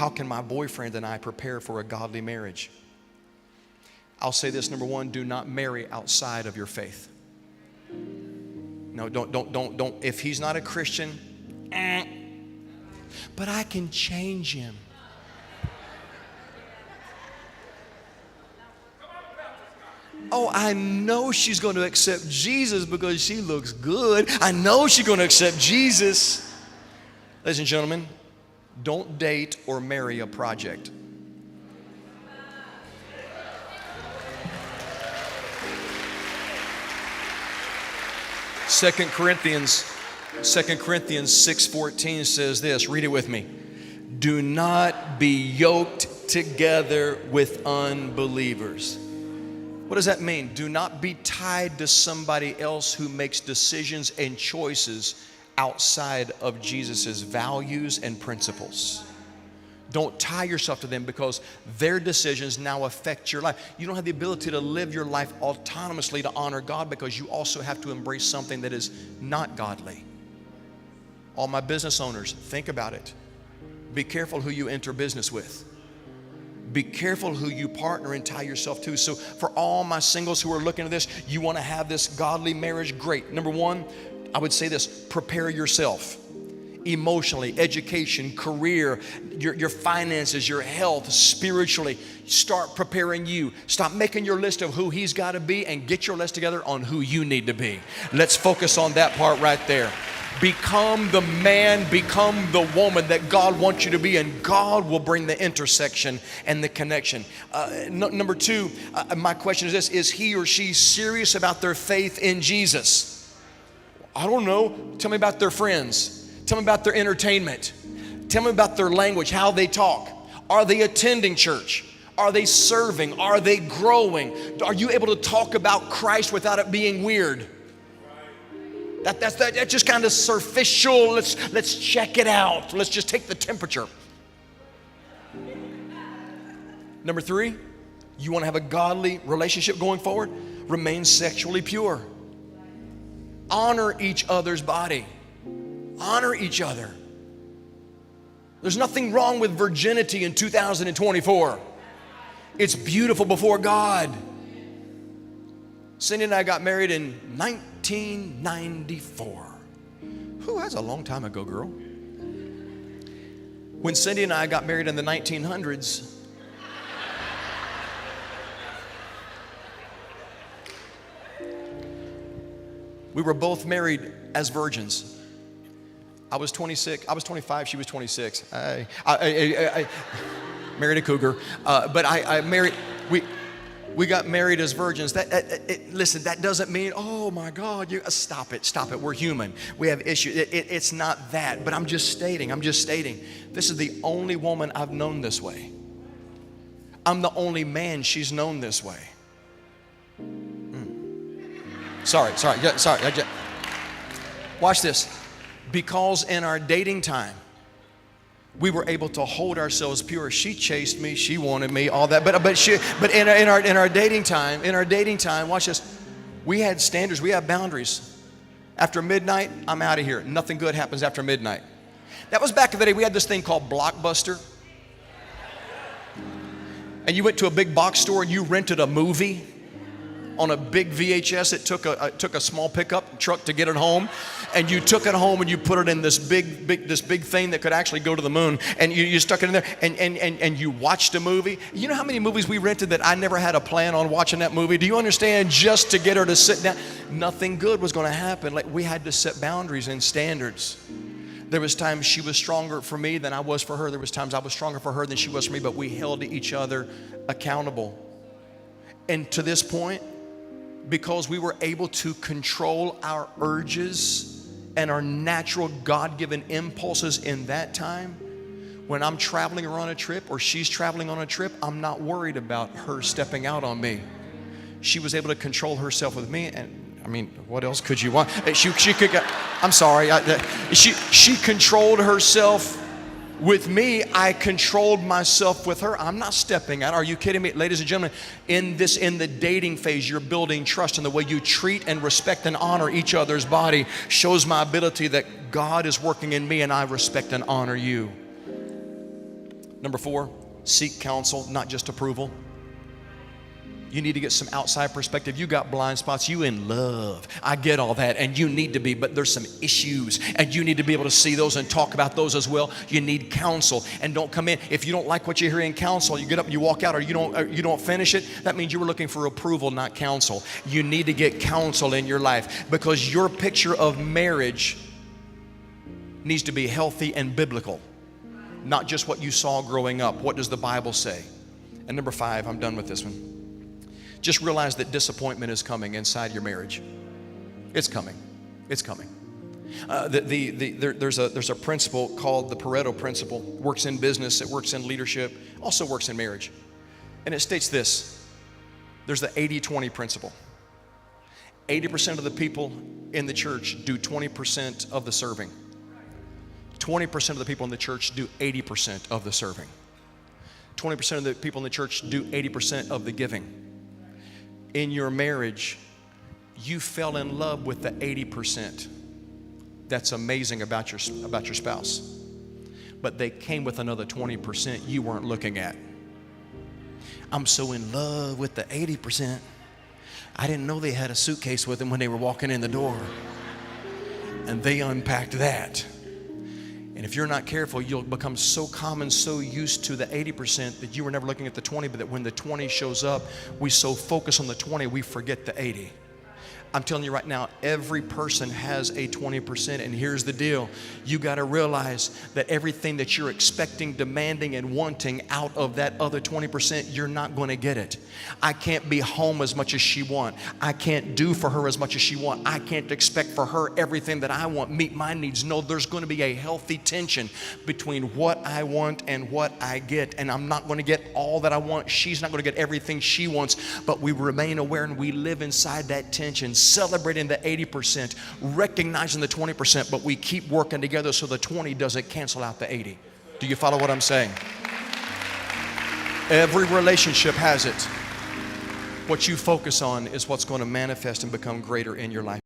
How can my boyfriend and I prepare for a godly marriage? I'll say this, number one, do not marry outside of your faith. No, don't. If he's not a Christian, but I can change him. Oh, I know she's going to accept Jesus because she looks good. I know she's going to accept Jesus. Ladies and gentlemen, don't date or marry a project. Second Corinthians 6:14 says this. Read it with me. Do not be yoked together with unbelievers. What does that mean? Do not be tied to somebody else who makes decisions and choices outside of Jesus' values and principles. Don't tie yourself to them because their decisions now affect your life. You don't have the ability to live your life autonomously to honor God because you also have to embrace something that is not godly. All my business owners, think about it. Be careful who you enter business with. Be careful who you partner and tie yourself to. So for all my singles who are looking at this, you want to have this godly marriage, great. Number one, I would say this, prepare yourself. Emotionally, education, career, your finances, your health, spiritually. Start preparing you. Stop making your list of who he's got to be and get your list together on who you need to be. Let's focus on that part right there. Become the man, become the woman that God wants you to be, and God will bring the intersection and the connection. Number two, my question is this, is he or she serious about their faith in Jesus? I don't know. Tell me about their friends. Tell me about their entertainment. Tell me about their language, how they talk. Are they attending church? Are they serving? Are they growing? Are you able to talk about Christ without it being weird? That's just kind of superficial. Let's check it out. Let's just take the temperature. Number three, you want to have a godly relationship going forward? Remain sexually pure. Honor each other's body. Honor each other. There's nothing wrong with virginity in 2024. It's beautiful before God. Cindy and I got married in 1994. Whew, that's a long time ago, girl. When Cindy and I got married in the 1900s, we were both married as virgins. I was 26, I was 25, she was 26. I married a cougar, but I married, we got married as virgins. Listen, that doesn't mean, oh my God, stop it. We're human. We have issues. It's not that, but I'm just stating, this is the only woman I've known this way. I'm the only man she's known this way. Sorry. Watch this. Because in our dating time, we were able to hold ourselves pure. She chased me, she wanted me, all that. But in our dating time, watch this. We had standards, we had boundaries. After midnight, I'm out of here. Nothing good happens after midnight. That was back in the day. We had this thing called Blockbuster. And you went to a big box store and you rented a movie on a big VHS. It took a small pickup truck to get it home, and you took it home and you put it in this big thing that could actually go to the moon, and you stuck it in there and you watched a movie. You know how many movies we rented that I never had a plan on watching that movie? Do you understand? Just to get her to sit down, nothing good was going to happen. Like, we had to set boundaries and standards. There was times she was stronger for me than I was for her. There was times I was stronger for her than she was for me, but we held each other accountable. And to this point, because we were able to control our urges and our natural God-given impulses in that time, when I'm traveling or on a trip or she's traveling on a trip, I'm not worried about her stepping out on me. She was able to control herself with me, and I mean, what else could you want? She could. I'm sorry. She controlled herself with me. I controlled myself with her. I'm not stepping out. Are you kidding me? Ladies and gentlemen, in the dating phase, you're building trust, and the way you treat and respect and honor each other's body shows my ability that God is working in me and I respect and honor you. Number 4, seek counsel, not just approval. You need to get some outside perspective. You got blind spots. You in love. I get all that, and you need to be, but there's some issues, and you need to be able to see those and talk about those as well. You need counsel, and don't come in. If you don't like what you hear in counsel, you get up and you walk out, or you don't finish it. That means you were looking for approval, not counsel. You need to get counsel in your life, because your picture of marriage needs to be healthy and biblical, not just what you saw growing up. What does the Bible say? And number 5, I'm done with this one. Just realize that disappointment is coming inside your marriage. It's coming. It's coming. There's a principle called the Pareto principle. Works in business, it works in leadership, also works in marriage. And it states this. There's the 80-20 principle. 80% of the people in the church do 20% of the serving. 20% of the people in the church do 80% of the serving. 20% of the people in the church do 80% of the giving. In your marriage, you fell in love with the 80%. That's amazing about your spouse. But they came with another 20% you weren't looking at. I'm so in love with the 80%. I didn't know they had a suitcase with them when they were walking in the door. And they unpacked that. And if you're not careful, you'll become so common, so used to the 80% that you were never looking at the 20, but that when the 20 shows up, we so focus on the 20, we forget the 80. I'm telling you right now, every person has a 20%, and here's the deal. You got to realize that everything that you're expecting, demanding, and wanting out of that other 20%, you're not going to get it. I can't be home as much as she wants. I can't do for her as much as she wants. I can't expect for her everything that I want, meet my needs. No, there's going to be a healthy tension between what I want and what I get, and I'm not going to get all that I want. She's not going to get everything she wants, but we remain aware and we live inside that tension, celebrating the 80%, recognizing the 20%, but we keep working together so the 20 doesn't cancel out the 80. Do you follow what I'm saying? Every relationship has it. What you focus on is what's going to manifest and become greater in your life.